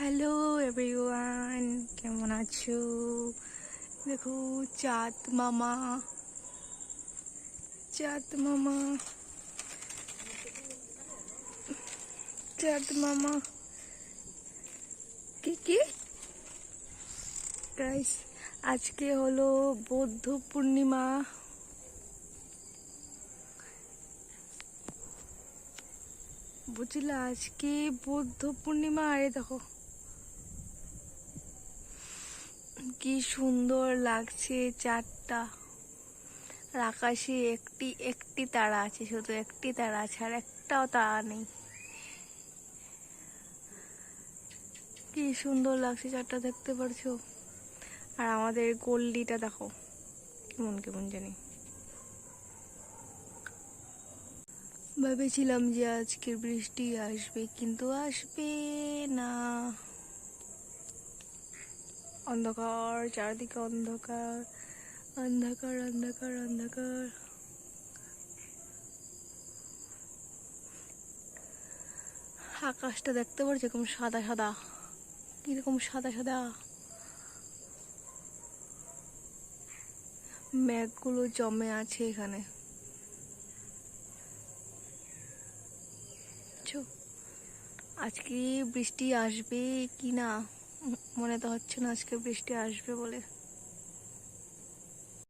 Hello everyone, কেমন আছো? দেখো চাঁদ মামা, চাঁদ মামা, চাঁদ মামা। কি গাইস, আজকে হলো বৌদ্ধ পূর্ণিমা। বুঝলা, আজকে বৌদ্ধ পূর্ণিমা। আরে দেখো কি সুন্দর লাগছে চাঁদটা। আর আকাশে একটি একটি তারা আছে, শুধু একটি তারা আছে, আর একটাও তারা নেই। কি সুন্দর লাগছে চাঁদটা, দেখতে পারছো? আর আমাদের গল্লিটা দেখো কেমন কেমন জানি। ভেবেছিলাম যে আজকের বৃষ্টি আসবে, কিন্তু আসবে না। অন্ধকার, চারদিকে অন্ধকার, অন্ধকার অন্ধকার অন্ধকার। আকাশটা দেখতে পারছো এরকম সাদা সাদা, কিরকম সাদা সাদা। মেঘগুলো জমে আছে এখানে। আজকে বৃষ্টি আসবে কি না মনে তো হচ্ছে না আজকে বৃষ্টি আসবে বলে।